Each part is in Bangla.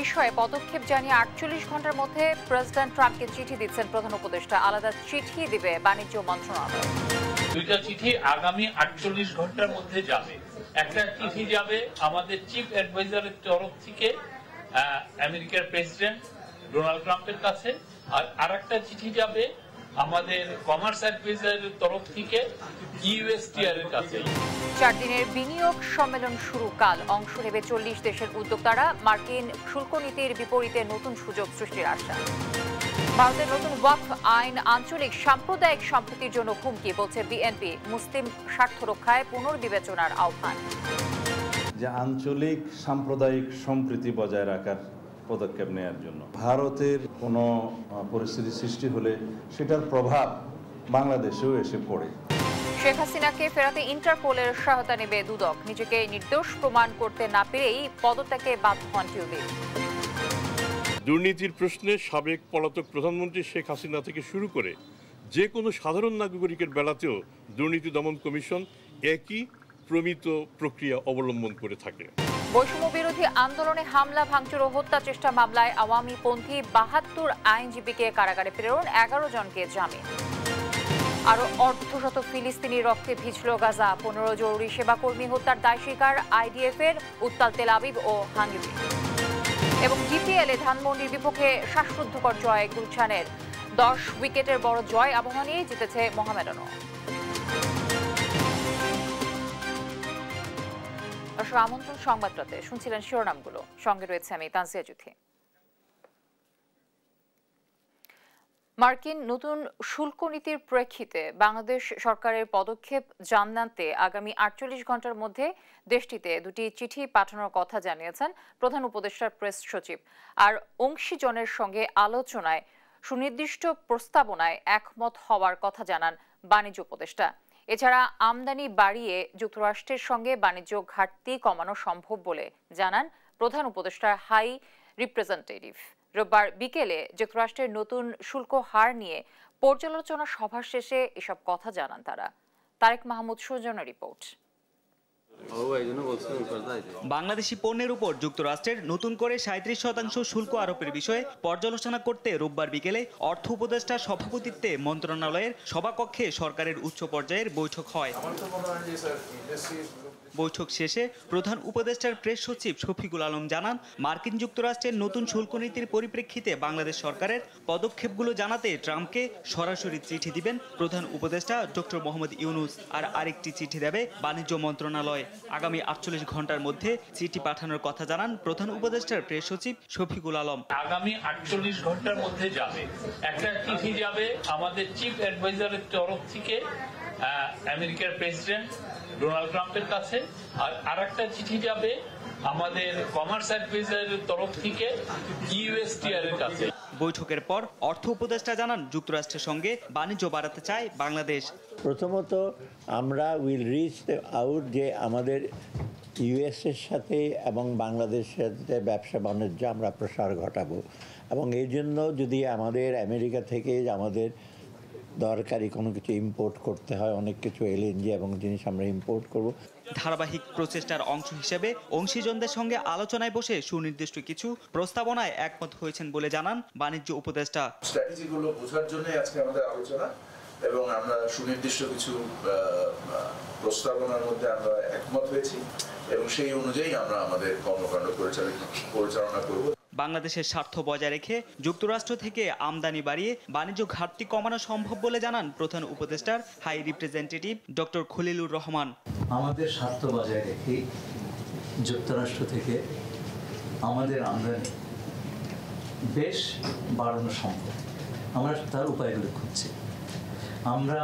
বিষয়ে পদক্ষেপ জানিয়ে ৪৮ ঘন্টার মধ্যে প্রেসিডেন্ট ট্রাম্পকে চিঠি দিচ্ছেন প্রধান উপদেষ্টা। আলাদা চিঠি দিবে বাণিজ্য মন্ত্রণালয়। দুইটা চিঠি আগামী ৪৮ ঘন্টার মধ্যে যাবে। একটা চিঠি যাবে আমাদের চিফ অ্যাডভাইজারের তরফ থেকে আমেরিকার প্রেসিডেন্ট ডোনাল্ড ট্রাম্পের কাছে, আর আরেকটা চিঠি যাবে আমাদের কমার্স অ্যাডভাইজারের তরফ থেকে ইউএসটিআর এর কাছে। ৪ দিনের বিনিয়োগ সম্মেলন শুরু কাল। অংশ নেবে ৪০ দেশের উদ্যোক্তারা। মার্কিন শুল্ক নীতির বিপরীতে নতুন সুযোগ সৃষ্টির আশা। ভারতের নতুন ওয়াকফ আইন আঞ্চলিক সাম্প্রদায়িক সম্প্রীতির জন্য হুমকি, বলছে বিএনপি। মুসলিম স্বার্থ রক্ষায় পুনর্বিবেচনার আহ্বান। যে আঞ্চলিক সাম্প্রদায়িক সম্প্রীতি বজায় রাখার পদক্ষেপ নেওয়ার জন্য ভারতের কোনো পরিস্থিতি সৃষ্টি হলে সেটার প্রভাব বাংলাদেশেও এসে পড়ে। শেখ হাসিনাকে ফেরাতে ইন্টারপোলের সহায়তা নেবে দুদক। নিজেকে নির্দোষ প্রমাণ করতে না পেরেই পদত্যাগে বাধ্য হন টিউলিপ। দুর্নীতির প্রশ্নে সাবেক পলাতক প্রধানমন্ত্রী শেখ হাসিনা থেকে শুরু করে যে কোনো সাধারণ নাগরিকের বেলাতেও দুর্নীতি দমন কমিশন একই প্রমিত প্রক্রিয়া অবলম্বন করে থাকে। বৈষম্য বিরোধী আন্দোলনে হামলা ভাঙচুর ও হত্যা চেষ্টা মামলায় আওয়ামী পন্থী ৭২ আইনজীবীকে কারাগারে প্রেরণ, ১১ জনকে জামিন। আরো অর্ধশত ফিলিস্তিনি রক্তে ভিজল গাজা। ১৫ জরুরি সেবাকর্মী হত্যার দায় স্বীকার আইডিএফ এর। উত্তাল তেল আবিব ও হাঙ্গেরি। এবং জিপিএলে ধানমন্ডির বিপক্ষে শ্বাসরুদ্ধকর জয় গুলশানের। ১০ উইকেটের বড় জয় আবহাওয়া নিয়ে জিতেছে মোহামেডানও। দর্শক, আমন্ত্রণ সংবাদটাতে শুনছিলেন শিরোনামগুলো। সঙ্গে রয়েছে আমি তানজিয়া জুথি। মার্কিন নতুন শুল্ক নীতির প্রেক্ষিতে বাংলাদেশ সরকারের পদক্ষেপ জানাতে আগামী ৪৮ ঘন্টার মধ্যে দেশটিতে দুটি চিঠি পাঠানোর কথা জানিয়েছেন প্রধান উপদেষ্টার প্রেস সচিব। আর অংশীজনের সঙ্গে আলোচনায় সুনির্দিষ্ট প্রস্তাবনায় একমত হওয়ার কথা জানান বাণিজ্য উপদেষ্টা। এছাড়া আমদানি বাড়িয়ে যুক্তরাষ্ট্রের সঙ্গে বাণিজ্য ঘাটতি কমানো সম্ভব বলে জানান প্রধান উপদেষ্টার হাই রিপ্রেজেন্টেটিভ। রোববার বিকেলে যুক্তরাষ্ট্রের নতুন শুল্ক হার নিয়ে পর্যালোচনা সভা শেষে এসব কথা জানান তারা। তারেক মাহমুদ সুজনের রিপোর্ট। বাংলাদেশি পণ্যের উপর যুক্তরাষ্ট্রের নতুন করে ৩৭% শুল্ক আরোপের বিষয়ে পর্যালোচনা করতে রোববার বিকেলে অর্থ উপদেষ্টার সভাপতিত্বে মন্ত্রণালয়ের সভাকক্ষে সরকারের উচ্চ পর্যায়ের বৈঠক হয়। বৈঠক শেষে প্রধান উপদেষ্টার প্রেস সচিব শফিকুল আলম জানান, মার্কিন যুক্তরাষ্ট্রের নতুন শুল্ক নীতির পরিপ্রেক্ষিতে বাংলাদেশ সরকারের পদক্ষেপগুলো জানাতে ট্রাম্পকে সরাসরি চিঠি দিবেন প্রধান উপদেষ্টা ডক্টর মোহাম্মদ ইউনুস। আর আরেকটি চিঠি দেবে বাণিজ্য মন্ত্রণালয়। আগামী ৪৮ ঘন্টার মধ্যে চিঠি পাঠানোর কথা জানান প্রধান উপদেষ্টার প্রেস সচিব শফিকুল আলম। আগামী ৪৮ ঘন্টার মধ্যে যাবে। একটা চিঠি যাবে আমাদের চিফ অ্যাডভাইজারের তরফ থেকে আমেরিকার প্রেসিডেন্ট ডোনাল্ড ট্রাম্পের কাছে, আর আরেকটা চিঠি যাবে আমাদের কমার্স অ্যাডভাইজারের তরফ থেকে ইউএসটিআর এর কাছে। বৈঠকের পর অর্থ উপদেষ্টা জানান, যুক্তরাষ্ট্রের সঙ্গে বাণিজ্য বাড়াতে চায় বাংলাদেশ। প্রথমত আমরা উইল রিচ আউট যে আমাদের ইউএস এর সাথে এবং বাংলাদেশের সাথে ব্যবসা বাণিজ্য আমরা প্রসার ঘটাবো, এবং এই জন্য যদি আমাদের আমেরিকা থেকে আমাদের দরকারি কোনো কিছু ইম্পোর্ট করতে হয়, অনেক কিছু এলএনজি এবং জিনিস আমরা ইম্পোর্ট করব। ধারাবাহিক প্রচেষ্টার অংশ হিসেবে অংশীজনদের সঙ্গে আলোচনায় বসে সুনির্দিষ্ট কিছু প্রস্তাবনায় একমত হয়েছেন বলে জানান বাণিজ্য উপদেষ্টা। স্ট্র্যাটেজিগুলো বোঝার জন্য আজকে আমাদের আলোচনা, এবং আমরা সুনির্দিষ্ট কিছু প্রস্তাবনার মধ্যে আমরা একমত হয়েছি, এবং সেই অনুযায়ী আমরা আমাদের কর্মকাণ্ড পরিচালনা করব। বাংলাদেশের স্বার্থ বজায় রেখে যুক্তরাষ্ট্র থেকে আমদানি বাড়িয়ে বাণিজ্য ঘাটতি কমানো সম্ভব বলে জানান প্রধান উপদেষ্টার high representative doctor Khalilur Rahman. আমাদের স্বার্থ বজায় রেখে যুক্তরাষ্ট্র থেকে আমাদের আমদানি বেশ বাড়ানো সম্ভব। আমরা তার উপায়গুলো খুঁজছি। আমরা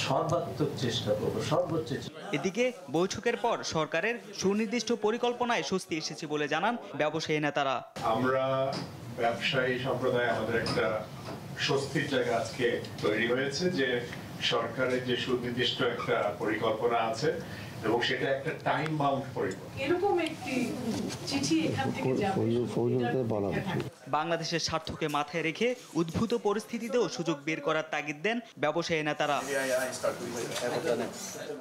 সর্বাত্মক চেষ্টা করব, সর্বোচ্চ। এদিকে বৈঠকের পর সরকারের সুনির্দিষ্ট পরিকল্পনায় স্বস্তি এসেছে বলে জানান ব্যবসায়ী নেতারা। আমরা ব্যবসায়ী সম্প্রদায় আমাদের একটা স্বস্তির জায়গা আজকে তৈরি হয়েছে যে সরকারের যে সুনির্দিষ্ট একটা পরিকল্পনা আছে, এবং সেটা একটা টাইম বাউন্ড পরিকল্পনা। এরকম একটি চিঠি এখান থেকে যাবে। বাংলাদেশের স্বার্থকে মাথায় রেখে উদ্ভূত পরিস্থিতিতেও সুযোগ বের করার তাগিদ দেন ব্যবসায়ী নেতারা।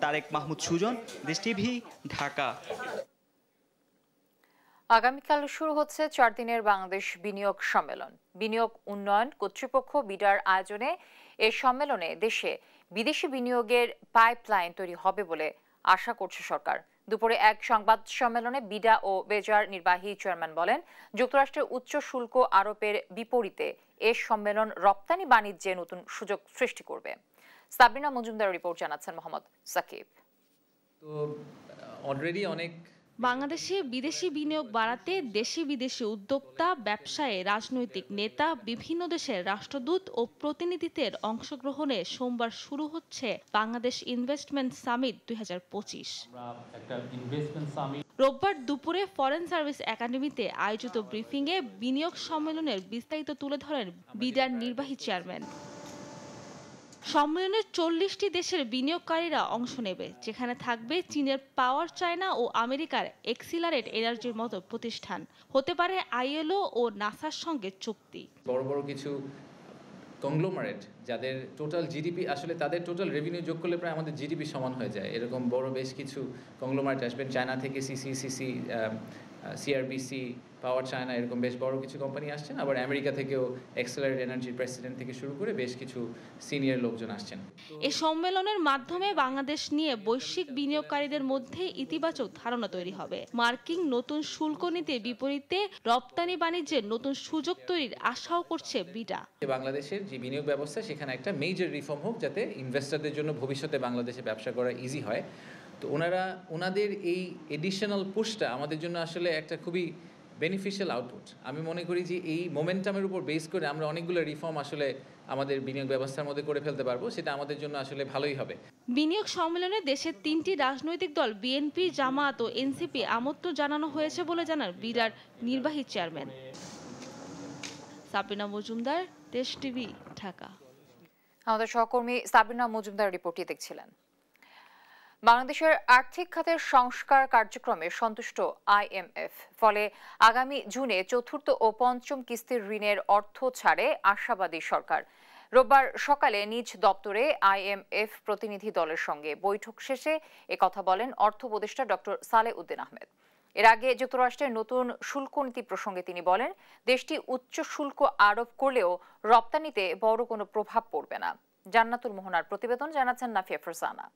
তারেক মাহমুদ সুজন, দেশ টিভি, ঢাকা। আগামীকাল শুরু হচ্ছে 4 দিনের বাংলাদেশ বিনিয়োগ সম্মেলন। বিনিয়োগ উন্নয়ন কর্তৃপক্ষ বিডার আয়োজনে এই সম্মেলনে দেশে বিদেশি বিনিয়োগের পাইপলাইন তৈরি হবে বলে আশা করছে সরকার। দুপুরে এক সংবাদ সম্মেলনে বিডা ও বেজার নির্বাহী চেয়ারম্যান বলেন, যুক্তরাষ্ট্রের উচ্চ শুল্ক আরোপের বিপরীতে এ সম্মেলন রপ্তানি বাণিজ্যে নতুন সুযোগ সৃষ্টি করবে। সাবরিনা মজুমদার রিপোর্ট জানাচ্ছেন মোহাম্মদ সাকিব। তো অলরেডি অনেক বাংলাদেশে বিদেশি বিনিয়োগ বাড়াতে দেশি বিদেশি উদ্যোক্তা, ব্যবসায়ী, রাজনৈতিক নেতা, বিভিন্ন দেশের রাষ্ট্রদূত ও প্রতিনিধিদের অংশগ্রহণে সোমবার শুরু হচ্ছে বাংলাদেশ ইনভেস্টমেন্ট সামিট 2025। রোববার দুপুরে ফরেন সার্ভিস একাডেমিতে আয়োজিত ব্রিফিংয়ে বিনিয়োগ সম্মেলনের বিস্তারিত তুলে ধরেন বিডার নির্বাহী চেয়ারম্যান। সম্মেলনে 40টি দেশের বিনিয়োগকারীরা অংশ নেবে, যেখানে থাকবে চীনের পাওয়ার চায়না ও আমেরিকার এক্সিলারেট এনার্জির মতো প্রতিষ্ঠান। হতে পারে আইএলও ও নাসার সঙ্গে চুক্তি। বড় বড় কিছু কংগ্লোমারেট যাদের টোটাল জিডিপি, আসলে তাদের টোটাল রেভিনিউ যোগ করলে প্রায় আমাদের জিডিপি সমান হয়ে যায়, এরকম বড় বেশ কিছু কংগ্লোমারেট আসবেন। চায়না থেকে সিসিসিসি, সিআরবিসি, পাওয়ার চায়না, এরকম বেশ বড় কিছু কোম্পানি আসছেন। আবার আমেরিকা থেকেও এক্সেলারেট এনার্জির প্রেসিডেন্ট থেকে শুরু করে বেশ কিছু সিনিয়র লোকজন আসছেন। এই সম্মেলনের মাধ্যমে বাংলাদেশ নিয়ে বৈশ্বিক বিনিয়োগকারীদের মধ্যে ইতিবাচক ধারণা তৈরি হবে। মার্কিন নতুন শুল্ক নীতির বিপরীতে রপ্তানি বাণিজ্যে নতুন সুযোগ তৈরির আশাও করছে বিডা। বাংলাদেশের যে বিনিয়োগ ব্যবস্থা, সেখানে একটা মেজর রিফর্ম হোক, যাতে ইনভেস্টরদের জন্য ভবিষ্যতে বাংলাদেশে ব্যবসা করা ইজি হয়। তো ওনাদের এই এডিশনাল পুশটা আমাদের জন্য আসলে একটা খুবই বেনিফিশিয়াল আউটপুট। আমি মনে করি যে এই মোমেন্টামের উপর বেস করে আমরা অনেকগুলো রিফর্ম আসলে আমাদের বিনিয়োগ ব্যবস্থার মধ্যে করে ফেলতে পারবো, সেটা আমাদের জন্য আসলে ভালোই হবে। বিনিয়োগ সম্মেলনে দেশের 3টি রাজনৈতিক দল বিএনপি, জামায়াত ও এনসিপি আমন্ত্রণ জানানো হয়েছে বলে জানান বিডার নির্বাহী চেয়ারম্যান। সাবরিনা মজুমদার, দেশ টিভি, ঢাকা। আমাদের সহকর্মী সাবরিনা মজুমদার রিপোর্টটি দেখছিলেন। বাংলাদেশের আর্থিক খাতের সংস্কার কার্যক্রমে সন্তুষ্ট আইএমএফ। ফলে আগামী জুনে চতুর্থ ও পঞ্চম কিস্তির ঋণের অর্থ ছাড়ে আশাবাদী সরকার। রোববার সকালে নিজ দপ্তরে আইএমএফ প্রতিনিধি দলের সঙ্গে বৈঠক শেষে একথা বলেন অর্থ উপদেষ্টা ডক্টর সালেহ উদ্দিন আহমেদ। এর আগে যুক্তরাষ্ট্রের নতুন শুল্ক নীতি প্রসঙ্গে তিনি বলেন, দেশটি উচ্চ শুল্ক আরোপ করলেও রপ্তানিতে বড় কোনো প্রভাব পড়বে না। জান্নাতুল মোহনার প্রতিবেদন, জানাচ্ছেন নাফিয়া ফারজানা।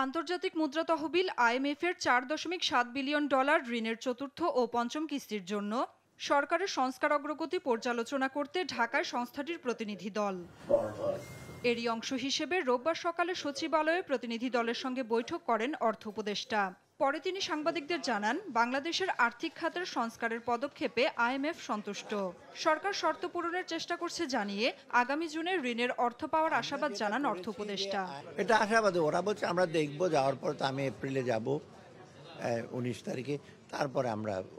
আন্তর্জাতিক মুদ্রা তহবিল আইএমএফের $4.7 বিলিয়ন ঋণের চতুর্থ ও পঞ্চম কিস্তির জন্য সরকারের সংস্কার অগ্রগতি পর্যালোচনা করতে ঢাকায় সংস্থাটির প্রতিনিধি দল। এরই অংশ হিসেবে রোববার সকালে সচিবালয়ে প্রতিনিধি দলের সঙ্গে বৈঠক করেন অর্থ উপদেষ্টা। পরে তিনি সাংবাদিকদের জানান, বাংলাদেশের আর্থিক খাতের সংস্কারের পদক্ষেপে আইএমএফ সন্তুষ্ট। সরকার শর্ত পূরণের চেষ্টা করছে জানিয়ে আগামী জুনে ঋণের অর্থ পাওয়ার আশাবাদ জানান অর্থ উপদেষ্টা। এটা আশাবাদী, ওরা বলছে আমরা দেখব, যাওয়ার পর তো আমি এপ্রিলে যাব 19 তারিখে, তারপরে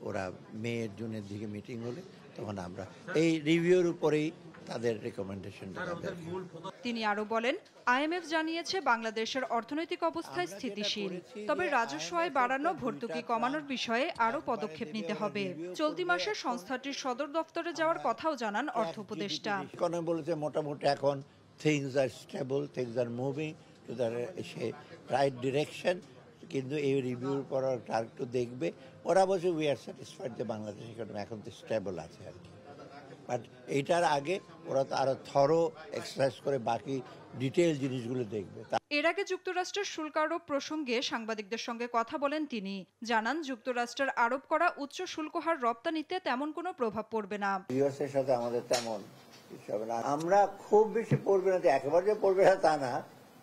ওরা মে জুনের দিকে মিটিং হলে তখন আমরা এই রিভিউর উপরেই তাদের রিকমেন্ডেশন। তিনি আরো বলেন, আইএমএফ জানিয়েছে বাংলাদেশের অর্থনৈতিক অবস্থায় স্থিতিশীল, তবে রাজস্ব আয় বাড়ানো, ভর্তুকি কমানোর বিষয়ে আরো পদক্ষেপ নিতে হবে। চলতি মাসে সংস্থাটির সদর দপ্তরে যাওয়ার কথাও জানান অর্থ উপদেষ্টা। বলেছে মোটামুটি এখন things are stable, things are moving to the right direction, কিন্তু এই রিভিউর পর আর একটু দেখবে। ওরা বলছে উই আর স্যাটিসফাইড যে বাংলাদেশ ইকোনমি এখন তো স্টেবল আছে আর কি। বাট এইটার আগে ওরা তো আরো থরো এক্সারসাইজ করে বাকি ডিটেইল জিনিসগুলো দেখবে। এর আগে যুক্তরাষ্ট্রের শুল্ক আরোপ প্রসঙ্গে সাংবাদিকদের সঙ্গে কথা বলেন তিনি। জানান, যুক্তরাষ্ট্রের আরোপ করা উচ্চ শুল্ক হার রপ্তানিতে তেমন কোনো প্রভাব পড়বে না। ইউএস এর সাথে আমাদের তেমন কিছু হবে না। আমরা খুব বেশি পড়বে না, একেবারে যে পড়বে না তা না,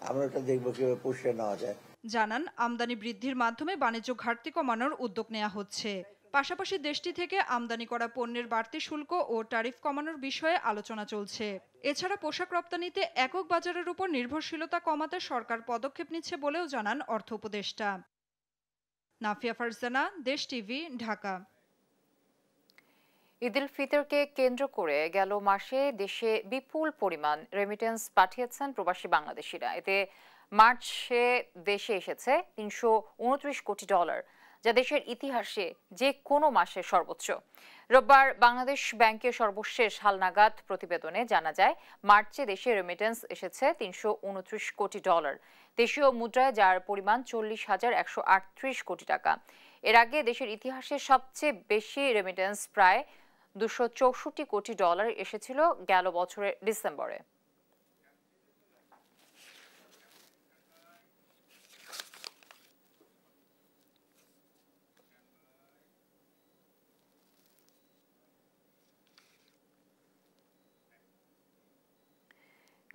আমরা ওটা দেখবো কিভাবে পুষিয়ে নেওয়া যায়। জানান, আমদানি বৃদ্ধির মাধ্যমে বাণিজ্য ঘাটতি কমানোর উদ্যোগ নেওয়া হচ্ছে। পাশাপাশি দেশটি থেকে আমদানি করা পণ্যের বাড়তি শুল্ক ও ট্যারিফ কমানোর বিষয়ে আলোচনা চলছে। এছাড়া পোশাক রপ্তানিতে একক বাজারের উপর নির্ভরশীলতা কমাতে সরকার পদক্ষেপ নিচ্ছে বলেও জানান অর্থ উপদেষ্টা। নাফিয়া ফারজানা, দেশ টিভি, ঢাকা। ঈদ উল ফিতরকে কেন্দ্র করে গেল মাসে দেশে বিপুল পরিমাণ রেমিটেন্স পাঠিয়েছেন প্রবাসী বাংলাদেশিরা। এতে মার্চে দেশে এসেছে $329 কোটি, যা দেশের ইতিহাসে যে কোনো মাসে সর্বোচ্চ। রোববার বাংলাদেশ ব্যাংকের সর্বশেষ হালনাগাদ প্রতিবেদনে জানা যায়, মার্চে দেশে রেমিটেন্স এসেছে $329 কোটি। দেশীয় মুদ্রায়, যার পরিমাণ 40,138 কোটি টাকা। এর আগে দেশের ইতিহাসে সবচেয়ে বেশি রেমিটেন্স প্রায় 264 কোটি ডলার এসেছিল গেল বছরের ডিসেম্বরে।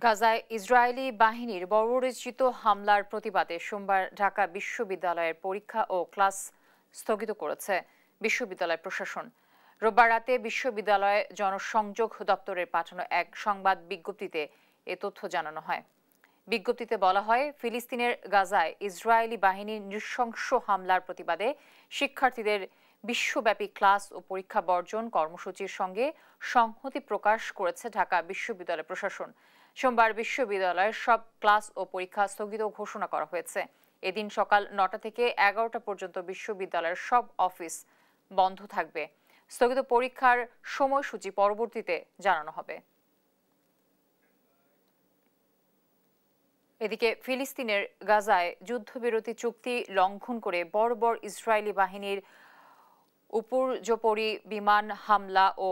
গাজায় ইসরায়েলি বাহিনীর বর্বরোচিত হামলার প্রতিবাদে সোমবার ঢাকা বিশ্ববিদ্যালয়ের পরীক্ষা ও ক্লাস স্থগিত করেছে বিশ্ববিদ্যালয় প্রশাসন। রোববার রাতে বিশ্ববিদ্যালয় জনসংযোগ দপ্তরের পাঠানো এক সংবাদ বিজ্ঞপ্তিতে এ তথ্য জানানো হয়। বিজ্ঞপ্তিতে বলা হয়, ফিলিস্তিনের গাজায় ইসরায়েলি বাহিনীর নৃশংস হামলার প্রতিবাদে শিক্ষার্থীদের বিশ্বব্যাপী ক্লাস ও পরীক্ষা বর্জন কর্মসূচির সঙ্গে সংহতি প্রকাশ করেছে ঢাকা বিশ্ববিদ্যালয় প্রশাসন। সোমবার বিশ্ববিদ্যালয়ের সব ক্লাস ও পরীক্ষা স্থগিত ঘোষণা করা হয়েছে। এদিন সকাল 9টা থেকে 11টা পর্যন্ত বিশ্ববিদ্যালয়ের সব অফিস বন্ধ থাকবে। স্থগিত পরীক্ষার সময়সূচি পরবর্তীতে জানানো হবে। এদিকে ফিলিস্তিনের গাজায় যুদ্ধবিরতি চুক্তি লঙ্ঘন করে বর্বর ইসরায়েলি বাহিনীর উপর্যুপরি বিমান হামলা ও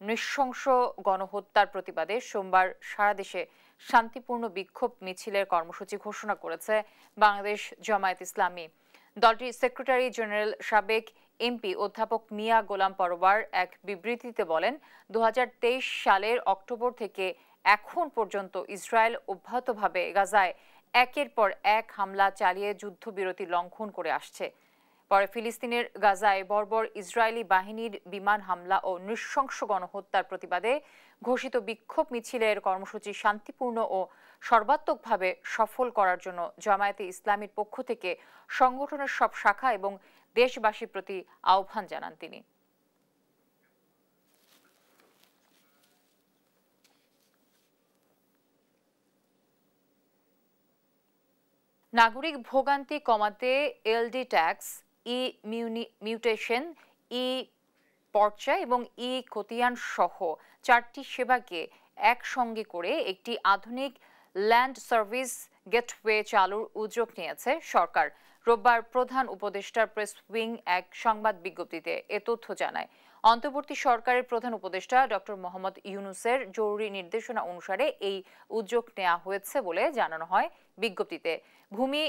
নৃশংস গণহত্যার প্রতিবাদে সোমবার সারা দেশে শান্তিপূর্ণ বিক্ষোভ মিছিলের কর্মসূচি ঘোষণা করেছে বাংলাদেশ জামায়াত ইসলামী। দলটির সেক্রেটারি জেনারেল সাবেক এমপি অধ্যাপক মিয়া গোলাম পরোয়ার এক বিবৃতিতে বলেন, 2023 সালের অক্টোবর থেকে এখন পর্যন্ত ইসরায়েল অব্যাহতভাবে গাজায় একের পর এক হামলা চালিয়ে যুদ্ধবিরতি লঙ্ঘন করে আসছে। পরে ফিলিস্তিনের গাজায় বর্বর ইসরায়েলি বাহিনীর বিমান হামলা ও নৃশংস গণহত্যার প্রতিবাদে ঘোষিত বিক্ষোভ মিছিলের কর্মসূচি শান্তিপূর্ণ ও সর্বাত্মকভাবে সফল করার জন্য জামায়াতে ইসলামীর পক্ষ থেকে সংগঠনের সব শাখা এবং দেশবাসীর প্রতি আহ্বান জানান তিনি। নাগরিক ভোগান্তি কমাতে এলডি ট্যাক্স, ই মিউটেশন, ই পর্চা এবং ই খতিয়ান সহ 4টি সেবাকে একসঙ্গে করে একটি আধুনিক ল্যান্ড সার্ভিস গেটওয়ে চালুর উদ্যোগ নিয়েছে সরকার। রোববার প্রধান উপদেষ্টার প্রেস উইং এক সংবাদ বিজ্ঞপ্তিতে এ তথ্য জানায়। অন্তর্বর্তী সরকারের প্রধান উপদেষ্টা ডক্টর মোহাম্মদ ইউনূসের জরুরি নির্দেশনা অনুসারে এই উদ্যোগ নেওয়া হয়েছে বলে জানানো হয় বিজ্ঞপ্তিতে। ভূমি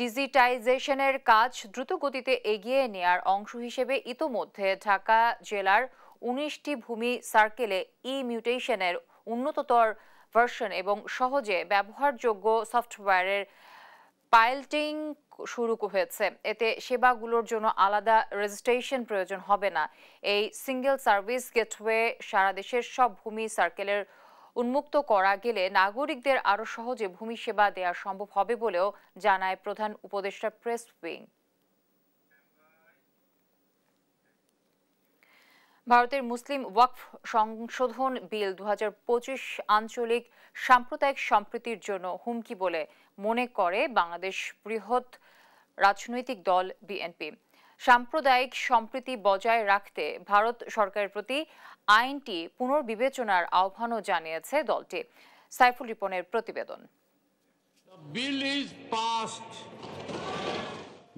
ডিজিটাইজেশনের কাজ দ্রুত গতিতে এগিয়ে নেয়ার অংশ হিসেবে ইতোমধ্যে ঢাকা জেলার 19টি ভূমি সার্কেলে ই মিউটেশনের উন্নততর ভার্সন এবং সহজে ব্যবহারযোগ্য সফটওয়্যারের পাইলটিং শুরু হয়েছে। এতে সেবাগুলোর জন্য আলাদা রেজিস্ট্রেশন প্রয়োজন হবে না। এই সিঙ্গেল সার্ভিস গেটওয়ে সারা দেশের সব ভূমি সার্কেলের উন্মুক্ত করা গেলে নাগরিকদের আরও সহজে ভূমি সেবা দেওয়া সম্ভব হবে বলেও জানায় প্রধান উপদেষ্টা প্রেস উইং। ভারতের মুসলিম ওয়াকফ সংশোধন বিল 2025 আঞ্চলিক সাম্প্রদায়িক সম্প্রীতির জন্য হুমকি বলে মনে করে বাংলাদেশ বৃহৎ রাজনৈতিক দল বিএনপি। সাম্প্রদায়িক সম্প্রীতি বজায় রাখতে ভারত সরকারের প্রতি আইনটি পুনর্বিবেচনার আহ্বানও জানিয়েছে দলটি। সাইফুল রিপনের প্রতিবেদন।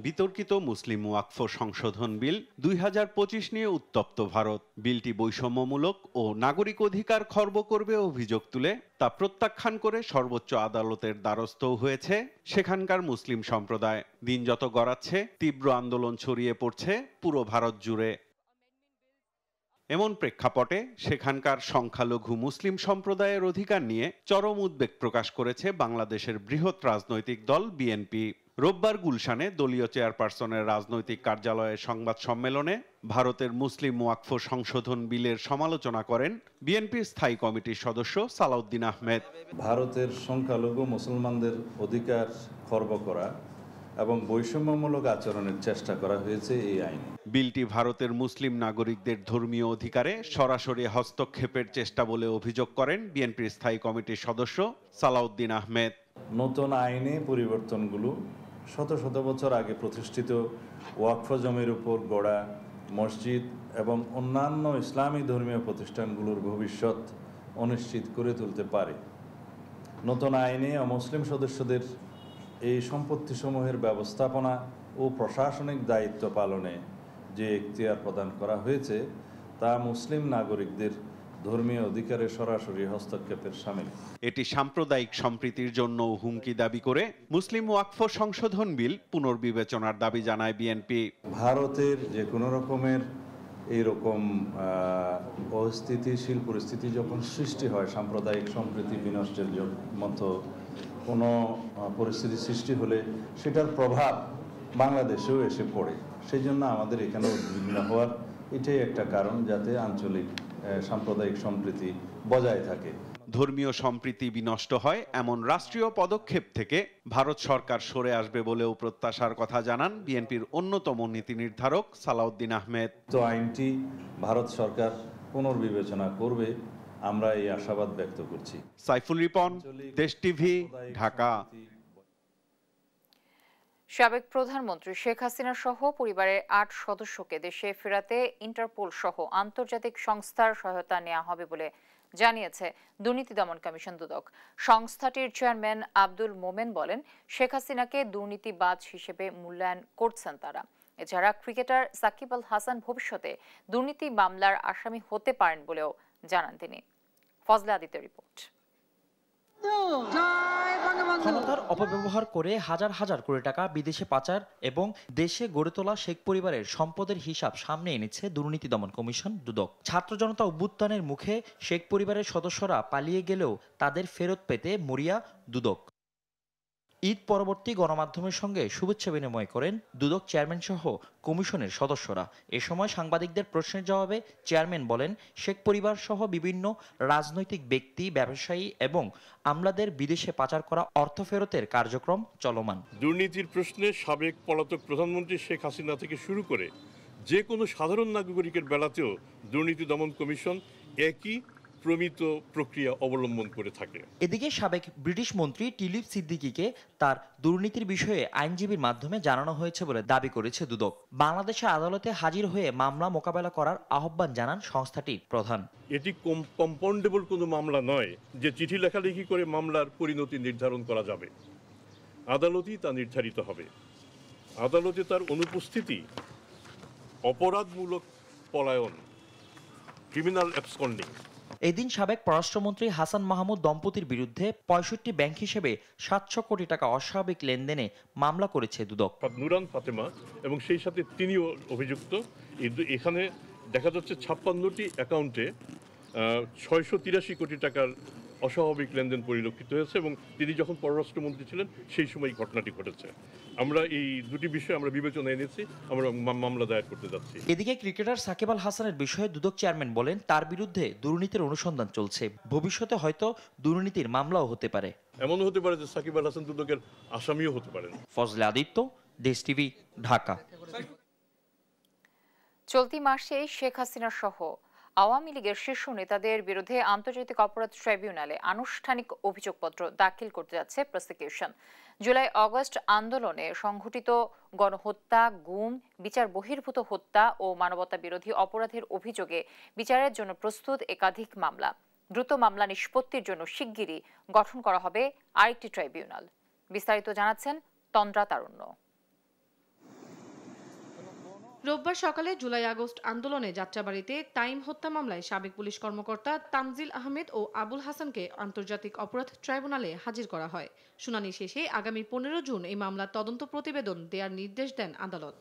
বিতর্কিত মুসলিম ওয়াকফ সংশোধন বিল 2025 নিয়ে উত্তপ্ত ভারত। বিলটি বৈষম্যমূলক ও নাগরিক অধিকার খর্ব করবে অভিযোগ তুলে তা প্রত্যাখ্যান করে সর্বোচ্চ আদালতের দ্বারস্থ হয়েছে সেখানকার মুসলিম সম্প্রদায়। দিন যত গড়াচ্ছে তীব্র আন্দোলন ছড়িয়ে পড়ছে পুরো ভারত জুড়ে। এমন প্রেক্ষাপটে সেখানকার সংখ্যালঘু মুসলিম সম্প্রদায়ের অধিকার নিয়ে চরম উদ্বেগ প্রকাশ করেছে বাংলাদেশের বৃহৎ রাজনৈতিক দল বিএনপি। রোববার গুলশানে দলীয় চেয়ারপারসনের রাজনৈতিক কার্যালয়ে সংবাদ সম্মেলনে ভারতের মুসলিম ওয়াকফ সংশোধন বিলের সমালোচনা করেন বিএনপির স্থায়ী কমিটির সদস্য সালাউদ্দিন আহমেদ। ভারতের সংখ্যালঘু মুসলমানদের অধিকার খর্ব করা এবং বৈষম্যমূলক আচরণের চেষ্টা করা হয়েছে এই আইনে। বিলটি ভারতের মুসলিম নাগরিকদের ধর্মীয় অধিকারে সরাসরি হস্তক্ষেপের চেষ্টা বলে অভিযোগ করেন বিএনপির স্থায়ী কমিটির সদস্য সালাউদ্দিন আহমেদ। নতুন আইনে পরিবর্তনগুলো শত শত বছর আগে প্রতিষ্ঠিত ওয়াকফ জমির উপর গড়া মসজিদ এবং অন্যান্য ইসলামী ধর্মীয় প্রতিষ্ঠানগুলোর ভবিষ্যৎ অনিশ্চিত করে তুলতে পারে। নতুন আইনে অমুসলিম সদস্যদের এই সম্পত্তিসমূহের ব্যবস্থাপনা ও প্রশাসনিক দায়িত্ব পালনে যে এখতিয়ার প্রদান করা হয়েছে তা মুসলিম নাগরিকদের ধর্মীয় অধিকারে সরাসরি হস্তক্ষেপের শামিল। এটি সাম্প্রদায়িক সম্প্রীতির জন্য হুমকি দাবি করে মুসলিম ওয়াকফ সংশোধন বিল পুনর্বিবেচনার দাবি জানায় বিএনপি। ভারতের যে কোনো রকমের এইরকম অস্থিতিশীল পরিস্থিতি যখন সৃষ্টি হয়, সাম্প্রদায়িক সম্প্রীতি বিনষ্টের মতো কোনো পরিস্থিতি সৃষ্টি হলে সেটার প্রভাব বাংলাদেশেও এসে পড়ে। সেই জন্য আমাদের এখানে উদ্বিগ্ন হওয়ার এটাই একটা কারণ, যাতে আঞ্চলিক সাম্প্রদায়িক সম্প্রীতি বজায় থাকে। ধর্মীয় সম্প্রীতি বিনষ্ট হয় এমন রাষ্ট্রীয় পদক্ষেপ থেকে ভারত সরকার সরে আসবে বলেও প্রত্যাশার কথা জানান বিএনপির অন্যতম নীতি নির্ধারক সালাউদ্দিন আহমেদ। তো আইনটি ভারত সরকার পুনর্বিবেচনা করবে, আমরা এই আশাবাদ ব্যক্ত করছি। সাইফুল রিপন, দেশ টিভি, ঢাকা। সাবেক প্রধানমন্ত্রী শেখ হাসিনা সহ পরিবারের ৮ সদস্যকে দেশে ফেরাতে ইন্টারপোল সহ আন্তর্জাতিক সংস্থার সহায়তা নেওয়া হবে বলে জানিয়েছে দুর্নীতি দমন কমিশন দুদক। সংস্থাটির চেয়ারম্যান আব্দুল মোমেন বলেন, শেখ হাসিনাকে দুর্নীতিবাজ হিসেবে মূল্যায়ন করছেন তারা। এছাড়া ক্রিকেটার সাকিব আল হাসান ভবিষ্যতে দুর্নীতি মামলার আসামি হতে পারেন বলেও জানান তিনি। ফজলে আদিত্যের রিপোর্ট। ক্ষমতার অপব্যবহার করে হাজার হাজার কোটি টাকা বিদেশে পাচার এবং দেশে গড়ে তোলা শেখ পরিবারের সম্পদের হিসাব সামনে এনেছে দুর্নীতি দমন কমিশন দুদক। ছাত্র জনতা অভ্যুত্থানের মুখে শেখ পরিবারের সদস্যরা পালিয়ে গেলেও তাদের ফেরত পেতে মরিয়া দুদক। ঈদ পরবর্তী গণমাধ্যমের সঙ্গে শুভেচ্ছা বিনিময় করেন দুদক চেয়ারম্যান সহ কমিশনের সদস্যরা। এ সময় সাংবাদিকদের প্রশ্নের জবাবে চেয়ারম্যান বলেন, শেখ পরিবার সহ বিভিন্ন রাজনৈতিক ব্যক্তি, ব্যবসায়ী এবং আমলাদের বিদেশে পাচার করা অর্থ ফেরতের কার্যক্রম চলমান। দুর্নীতির প্রশ্নে সাবেক পলাতক প্রধানমন্ত্রী শেখ হাসিনা থেকে শুরু করে যে কোনো সাধারণ নাগরিকের বেলাতেও দুর্নীতি দমন কমিশন একই প্রমিত প্রক্রিয়া অবলম্বন করে থাকে। এদিকে সাবেক ব্রিটিশ মন্ত্রী টিলিপ সিদ্দিকীকে তার দুর্নীতির বিষয়ে আইনজীবীর মাধ্যমে জানানো হয়েছে বলে দাবি করেছে দুদক। বাংলাদেশে আদালতে হাজির হয়ে মামলা মোকাবেলা করার আহ্বান জানান সংস্থাটির প্রধান। এটি কম্পাউন্ডেবল কোনো মামলা নয় যে চিঠি লেখালেখি করে মামলার পরিণতি নির্ধারণ করা যাবে। আদালতই তা নির্ধারিত হবে। আদালতে তার অনুপস্থিতি অপরাধমূলক পলায়ন, ক্রিমিনাল অ্যাবসকন্ডিং। এদিন সাবেক পররাষ্ট্রমন্ত্রী হাসান মাহমুদ দম্পতির বিরুদ্ধে ৬৫ ব্যাংক হিসেবে ৭০০ কোটি টাকা অস্বাভাবিক লেনদেনে মামলা করেছে দুদক। নুরান ফাতেমা এবং সেই সাথে তিনিও অভিযুক্ত। এখানে দেখা যাচ্ছে ৫৬টি অ্যাকাউন্টে ৬৮৩ কোটি টাকার অস্বাভাবিক লেনদেন পরিলক্ষিত হয়েছে এবং তিনি যখন পররাষ্ট্রমন্ত্রী ছিলেন সেই সময় ঘটনাটি ঘটেছে। আমরা এই দুটি বিষয় আমরা বিবেচনায় এনেছি, আমরা মামলা দায়ের করতে যাচ্ছি। এদিকে ক্রিকেটার সাকিব আল হাসানের বিষয়ে দুদক চেয়ারম্যান বলেন, তার বিরুদ্ধে দুর্নীতির অনুসন্ধান চলছে, ভবিষ্যতে হয়তো দুর্নীতির মামলাও হতে পারে। এমনও হতে পারে যে সাকিব আল হাসান দুদকের আসামিও হতে পারেন। ফজলে আদিত্য, দেশ টিভি, ঢাকা। চলতি মাসে শেখ হাসিনা সহ আওয়ামী লীগের শীর্ষ নেতাদের বিরুদ্ধে আন্তর্জাতিক অপরাধ ট্রাইব্যুনালে আনুষ্ঠানিক অভিযোগপত্র দাখিল করতে যাচ্ছে প্রসিকিউশন। জুলাই আগস্ট আন্দোলনে সংঘটিত গণহত্যা, গুম, বিচার বহির্ভূত হত্যা ও মানবতা বিরোধী অপরাধের অভিযোগে বিচারের জন্য প্রস্তুত একাধিক মামলা। দ্রুত মামলা নিষ্পত্তির জন্য শিগগিরই গঠন করা হবে আরেকটি ট্রাইব্যুনাল। বিস্তারিত জানাচ্ছেন তন্দ্রা তারুণ্য। রোববার সকালে জুলাই আগস্ট আন্দোলনে যাত্রাবাড়িতে তাইম হত্যা মামলায় সাবেক পুলিশ কর্মকর্তা তানজিল আহমেদ ও আবুল হাসানকে আন্তর্জাতিক অপরাধ ট্রাইব্যুনালে হাজির করা হয়। শুনানি শেষে আগামী ১৫ জুন এই মামলার তদন্ত প্রতিবেদন দেওয়ার নির্দেশ দেন আদালত।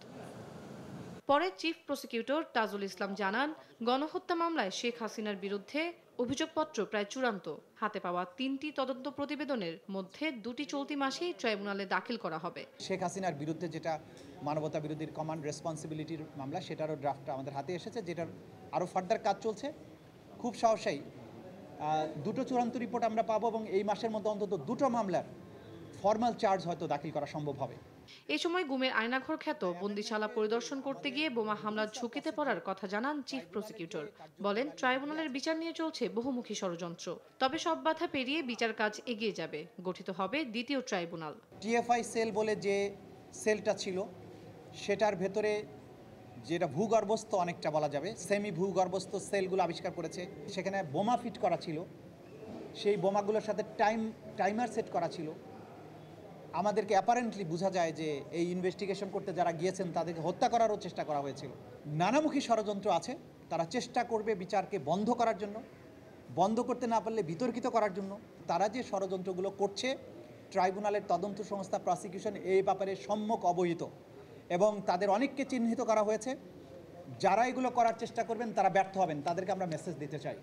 পরে চিফ প্রসিকিউটর তাজুল ইসলাম জানান, গণহত্যা মামলায় শেখ হাসিনার বিরুদ্ধে অভিযোগপত্র প্রায় চূড়ান্ত। হাতে পাওয়া ৩টি তদন্ত প্রতিবেদনের মধ্যে ২টি চলতি মাসেই ট্রাইব্যুনালে দাখিল করা হবে। শেখ হাসিনার বিরুদ্ধে যেটা মানবতা বিরোধীর কমান্ড রেসপন্সিবিলিটির মামলা, সেটারও ড্রাফটটা আমাদের হাতে এসেছে, যেটার আরও ফার্দার কাজ চলছে। খুব সহসাই দুটো চূড়ান্ত রিপোর্ট আমরা পাবো এবং এই মাসের মধ্যে অন্তত দুটো মামলার ফর্মাল চার্জ হয়তো দাখিল করা সম্ভব হবে। এই সময় গুমের আয়নাঘর খ্যাত বন্দিশালা পরিদর্শন করতে গিয়ে বোমা হামলার ঝুঁকিতে পড়ার কথা জানান চিফ প্রসিকিউটর। বলেন, ট্রাইব্যুনালের বিচার নিয়ে চলছে বহুমুখী ষড়যন্ত্র, তবে সব বাধা পেরিয়ে বিচার কাজ এগিয়ে যাবে। গঠিত হবে দ্বিতীয় ট্রাইব্যুনাল। টিএফআই সেল বলে যে সেলটা ছিল, সেটার ভেতরে যেটা ভূগর্ভস্থ অনেকটা বলা যাবে সেমি ভূগর্ভস্থ সেলগুলো আবিষ্কার করেছে, সেখানে বোমা ফিট করা ছিল সেই বোমাগুলোর সাথে টাইমার সেট করা ছিল। আমাদেরকে অ্যাপারেন্টলি বোঝা যায় যে এই ইনভেস্টিগেশন করতে যারা গিয়েছেন তাদেরকে হত্যা করারও চেষ্টা করা হয়েছিল। নানামুখী ষড়যন্ত্র আছে, তারা চেষ্টা করবে বিচারকে বন্ধ করার জন্য, বন্ধ করতে না পারলে বিতর্কিত করার জন্য। তারা যে ষড়যন্ত্রগুলো করছে, ট্রাইব্যুনালের তদন্ত সংস্থা প্রসিকিউশন এই ব্যাপারে সম্যক অবহিত এবং তাদের অনেককে চিহ্নিত করা হয়েছে। যারা এগুলো করার চেষ্টা করবেন তারা ব্যর্থ হবেন, তাদেরকে আমরা মেসেজ দিতে চাই।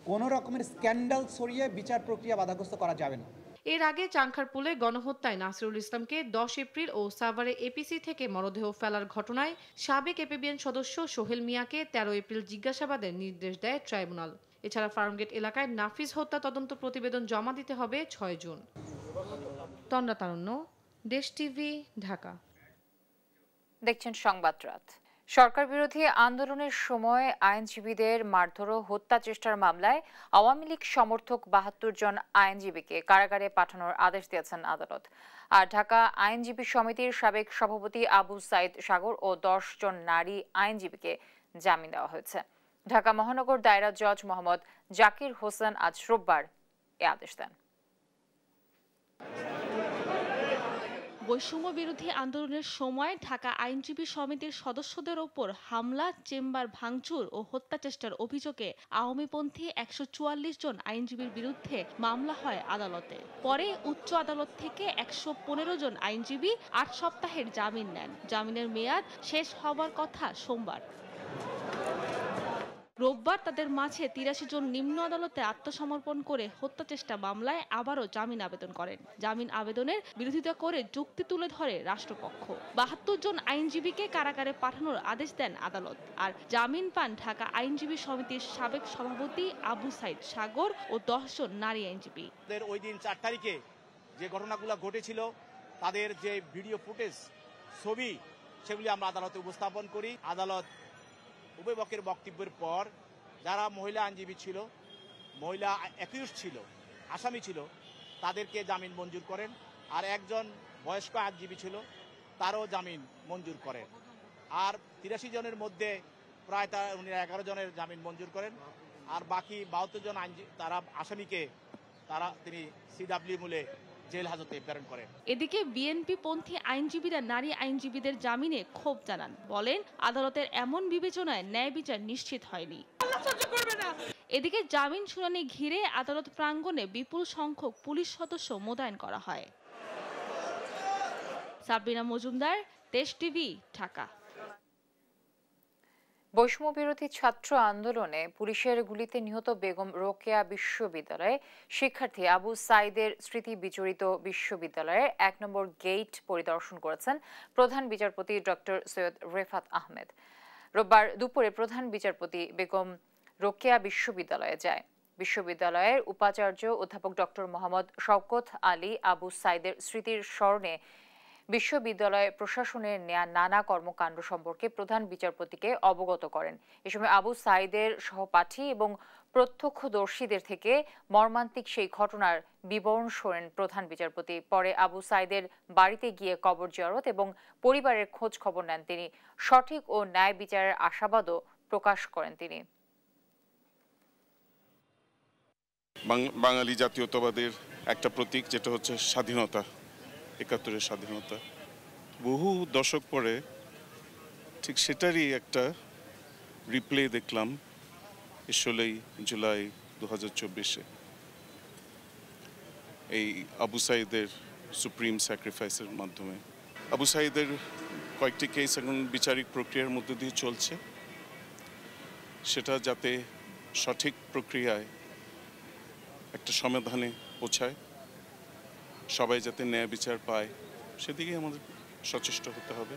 কোনো রকমের স্ক্যান্ডাল সরিয়ে বিচার প্রক্রিয়া বাধাগ্রস্ত করা যাবে না। এর আগে চাংখারপুলে গণহত্যায় নাসিরুল ইসলামকে 10 এপ্রিল ও সাভারে এপিসি থেকে মরদেহ ফেলার ঘটনায় সাবেক এপিবিএন সদস্য সোহেল মিয়াকে 13 এপ্রিল জিজ্ঞাসাবাদের নির্দেশ দেয় ট্রাইব্যুনাল। এছাড়া ফার্মগেট এলাকায় নাফিজ হত্যা তদন্ত প্রতিবেদন জমা দিতে হবে 6 জুন। তন্দ্রা তারণ্য, দেশ টিভি, ঢাকা। দেখছেন সংবাদ রাত। সরকার বিরোধী আন্দোলনের সময় আইনজীবীদের মারধর ও হত্যা চেষ্টার মামলায় আওয়ামী লীগ সমর্থক 72 জন আইনজীবীকে কারাগারে পাঠানোর আদেশ দিয়েছেন আদালত। আর ঢাকা আইনজীবী সমিতির সাবেক সভাপতি আবু সাইদ সাগর ও 10 জন নারী আইনজীবীকে জামিন দেওয়া হয়েছে। ঢাকা মহানগর দায়রা জজ মোহাম্মদ জাকির হোসেন আজ রোববার এ আদেশ দেন। বৈষম্য বিরোধী আন্দোলনের সময় ঢাকা আইনজীবী সমিতির সদস্যদের ওপর হামলা, চেম্বার ভাঙচুর ও হত্যা চেষ্টার অভিযোগে আওয়ামীপন্থী 144 জন আইনজীবীর বিরুদ্ধে মামলা হয় আদালতে। পরে উচ্চ আদালত থেকে 115 জন আইনজীবী 8 সপ্তাহের জামিন নেন। জামিনের মেয়াদ শেষ হবার কথা সোমবার। রোববার তাদের মাঝে 83 জন নিম্ন আদালতে আত্মসমর্পণ করে হত্যা চেষ্টা মামলায় আবারও জামিন আবেদন করেন। জামিন আবেদনের বিরোধিতা করে যুক্তি তুলে ধরে রাষ্ট্রপক্ষ। 72 জন আইনজীবীকে কারাগারে পাঠানোর আদেশ দেন আদালত। আর জামিন পান ঢাকা আইনজীবী সমিতির সাবেক সভাপতি আবু সাইদ সাগর ও 10 জন নারী আইনজীবী। ওই দিন 4 তারিখে যে ঘটনাগুলো ঘটেছিল তাদের যে ভিডিও ফুটেজ, ছবি, সেগুলি আমরা আদালতে উপস্থাপন করি। আদালত উভয় পক্ষের বক্তব্যের পর যারা মহিলা আইনজীবী ছিল, মহিলা অ্যাকিউজড ছিল, আসামি ছিল, তাদেরকে জামিন মঞ্জুর করেন। আর একজন বয়স্ক আইনজীবী ছিল, তারও জামিন মঞ্জুর করেন। আর 83 জনের মধ্যে প্রায় 11 জনের জামিন মঞ্জুর করেন। আর বাকি 72 জন তারা আসামিকে তিনি সিডব্লিউ মূলে জেল হাজতে প্রেরণ করেন। এদিকে বিএনপি পন্থী আইনজীবীরা নারী আইনজীবীদের জামিনে ক্ষোভ জানান। বলেন আদালতের এমন বিবেচনায় ন্যায় বিচার নিশ্চিত হয়নি। এদিকে জামিন শুনানি ঘিরে আদালত প্রাঙ্গণে বিপুল সংখ্যক পুলিশ সদস্য মোতায়েন করা হয়। সাবরিনা মজুমদার, দেশ টিভি, ঢাকা। বৈষম্য বিরোধী ছাত্র আন্দোলনে পুলিশের গুলিতে নিহত বেগম রোকেয়া বিশ্ববিদ্যালয়ে শিক্ষার্থী আবু সাইদের স্মৃতি বিজড়িত বিশ্ববিদ্যালয়ের 1 নম্বর গেট পরিদর্শন করেছেন প্রধান বিচারপতি ডক্টর সৈয়দ রেফাত আহমেদ। রোববার দুপুরে প্রধান বিচারপতি বেগম রোকেয়া বিশ্ববিদ্যালয়ে যায়। বিশ্ববিদ্যালয়ের উপাচার্য অধ্যাপক ডক্টর মোহাম্মদ শওকত আলী আবু সাইদের স্মৃতির স্মরণে বিশ্ববিদ্যালয় প্রশাসনের নেয়া নানা কর্মকাণ্ড সম্পর্কে প্রধান বিচারপতিকে অবগত করেন। এ সময় আবু সাইদের সহপাঠী এবং প্রত্যক্ষদর্শীদের থেকে মর্মান্তিক সেই ঘটনার বিবরণ শোনেন প্রধান বিচারপতি। পরে আবু সাইদের বাড়িতে গিয়ে কবর জিয়ারত এবং পরিবারের খোঁজ খবর নেন তিনি। সঠিক ও ন্যায় বিচারের আশাবাদও প্রকাশ করেন তিনি। বাঙালি জাতীয়তাবাদের একটা প্রতীক, যেটা হচ্ছে স্বাধীনতা, 71-এর স্বাধীনতা। বহু দশক পরে ঠিক সেটারই একটা রিপ্লে দেখলাম 16 জুলাই 2024-এ, এই আবু সাইদের সুপ্রিম স্যাক্রিফাইসের মাধ্যমে। আবু সাইদের কয়েকটি কেস এখন বিচারিক প্রক্রিয়ার মধ্যে দিয়ে চলছে। সেটা যাতে সঠিক প্রক্রিয়ায় একটা সমাধানে পৌঁছায়, সবাই যাতে ন্যায় বিচার পায়, সেদিকেই আমাদের সচেষ্ট হতে হবে।